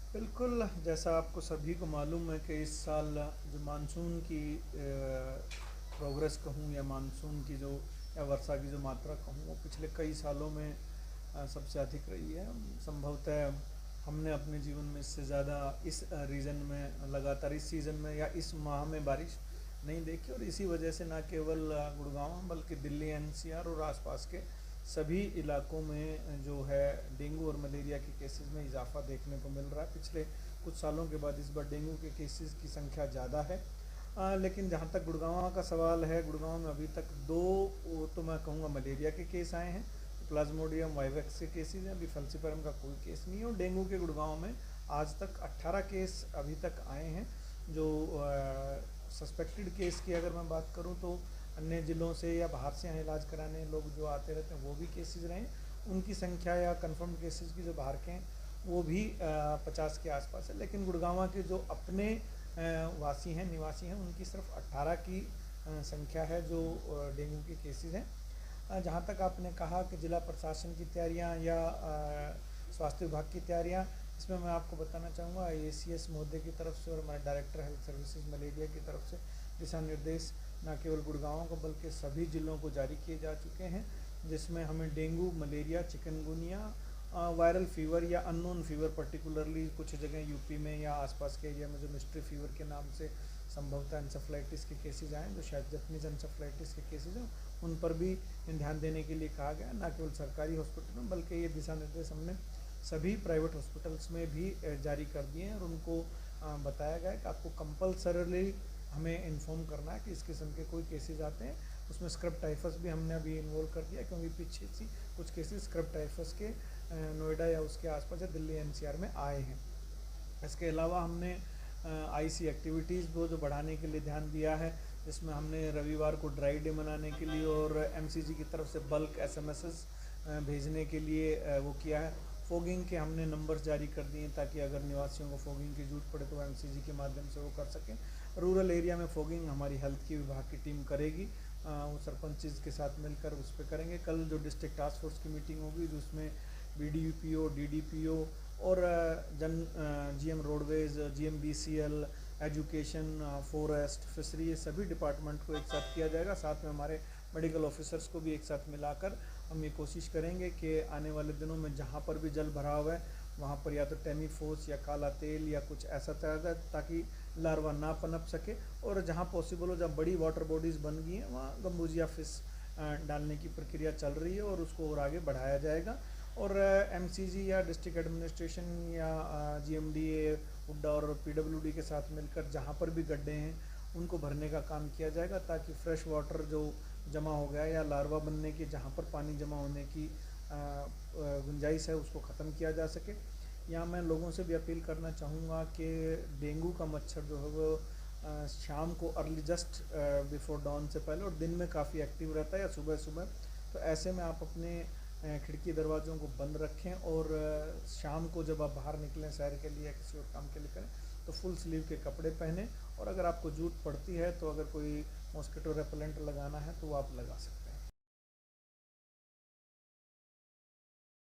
बिल्कुल, जैसा आपको सभी को मालूम है कि इस साल जो मानसून की प्रोग्रेस कहूँ या मानसून की जो या वर्षा की जो मात्रा कहूँ वो पिछले कई सालों में सबसे अधिक रही है। संभवतः हमने अपने जीवन में इससे ज़्यादा इस रीजन में लगातार इस सीज़न में या इस माह में बारिश नहीं देखी, और इसी वजह से न केवल गुड़गांव बल्कि दिल्ली एनसीआर और आसपास के सभी इलाकों में जो है डेंगू और मलेरिया के केसेस में इजाफा देखने को मिल रहा है। पिछले कुछ सालों के बाद इस बार डेंगू के केसेस की संख्या ज़्यादा है। लेकिन जहाँ तक गुड़गांव का सवाल है, गुड़गांव में अभी तक दो, तो मैं कहूँगा मलेरिया के केस आए हैं, प्लाज्मोडियम वाइवेक्स के केसेस हैं, अभी फल्सीपरम का कोई केस नहीं है। और डेंगू के गुड़गांव में आज तक 18 केस अभी तक आए हैं। जो सस्पेक्टेड केस की अगर मैं बात करूं तो अन्य ज़िलों से या बाहर से यहाँ इलाज कराने लोग जो आते रहते हैं वो भी केसेस रहे, उनकी संख्या या कंफर्म केसेस की जो बाहर के हैं वो भी 50 के आसपास है। लेकिन गुड़गांव के जो अपने वासी हैं, निवासी हैं, उनकी सिर्फ 18 की संख्या है जो डेंगू के केसेस हैं। जहाँ तक आपने कहा कि जिला प्रशासन की तैयारियाँ या स्वास्थ्य विभाग की तैयारियाँ, इसमें मैं आपको बताना चाहूँगा ACS महोदय की तरफ से और हमारे डायरेक्टर हेल्थ सर्विसेज मलेरिया की तरफ से दिशा निर्देश न केवल गुड़गांव को बल्कि सभी ज़िलों को जारी किए जा चुके हैं, जिसमें हमें dengue, malaria, chikungunya, viral fever या अननोन फीवर, पर्टिकुलरली कुछ जगह यूपी में या आसपास के एरिया में जो मिस्ट्री फीवर के नाम से संभवतः एंसेफ्लाइटिस के केसेज आए, जो शायद जपनीज एंसेफ्लाइटिस के केसेज हैं, उन पर भी ध्यान देने के लिए कहा गया। न केवल सरकारी हॉस्पिटल में बल्कि ये दिशा निर्देश हमने सभी प्राइवेट हॉस्पिटल्स में भी जारी कर दिए हैं, और उनको बताया गया है कि आपको कंपल्सरली हमें इन्फॉर्म करना है कि इस किस्म के कोई केसेस आते हैं। उसमें स्क्रब टाइफस भी हमने अभी इन्वॉल्व कर दिया, क्योंकि पीछे से कुछ केसेस स्क्रब टाइफस के नोएडा या उसके आसपास या दिल्ली NCR में आए हैं। इसके अलावा हमने IC एक्टिविटीज़ को जो बढ़ाने के लिए ध्यान दिया है, जिसमें हमने रविवार को ड्राई डे मनाने के लिए और MCG की तरफ से बल्क SMSs भेजने के लिए वो किया है। फोगिंग के हमने नंबर्स जारी कर दिए हैं ताकि अगर निवासियों को फोगिंग की जरूरत पड़े तो MCG के माध्यम से वो कर सकें। रूरल एरिया में फोगिंग हमारी हेल्थ की विभाग की टीम करेगी, वो सरपंच के साथ मिलकर उस पर करेंगे। कल जो डिस्ट्रिक्ट टास्क फोर्स की मीटिंग होगी जिसमें BDPO, DDPO और GM roadways, GM BCL, education, forest, fishery, ये सभी डिपार्टमेंट को एक साथ किया जाएगा। साथ में हमारे मेडिकल ऑफिसर्स को भी एक साथ मिलाकर हम ये कोशिश करेंगे कि आने वाले दिनों में जहाँ पर भी जल भराव है वहाँ पर या तो टेमीफोस या काला तेल या कुछ ऐसा तैयार, ताकि लार्वा ना पनप सके, और जहाँ पॉसिबल हो, जहाँ बड़ी वाटर बॉडीज़ बन गई हैं वहाँ गम्बूजिया फिश डालने की प्रक्रिया चल रही है और उसको और आगे बढ़ाया जाएगा। और MCG या डिस्ट्रिक्ट एडमिनिस्ट्रेशन या GMDA, हुड्डा और PWD के साथ मिलकर जहाँ पर भी गड्ढे हैं उनको भरने का काम किया जाएगा, ताकि फ्रेश वाटर जो जमा हो गया या लार्वा बनने की जहाँ पर पानी जमा होने की गुंजाइश है उसको ख़त्म किया जा सके। यहाँ मैं लोगों से भी अपील करना चाहूँगा कि डेंगू का मच्छर जो है वो शाम को अर्ली जस्ट बिफोर डॉन से पहले और दिन में काफ़ी एक्टिव रहता है या सुबह सुबह, तो ऐसे में आप अपने खिड़की दरवाज़ों को बंद रखें और शाम को जब आप बाहर निकलें सैर के लिए या किसी और काम के लिए करें तो फुल स्लीव के कपड़े पहनें, और अगर आपको ज़रूरत पड़ती है तो अगर कोई मॉस्किटो रेपेलेंट लगाना है तो वो आप लगा सकते हैं।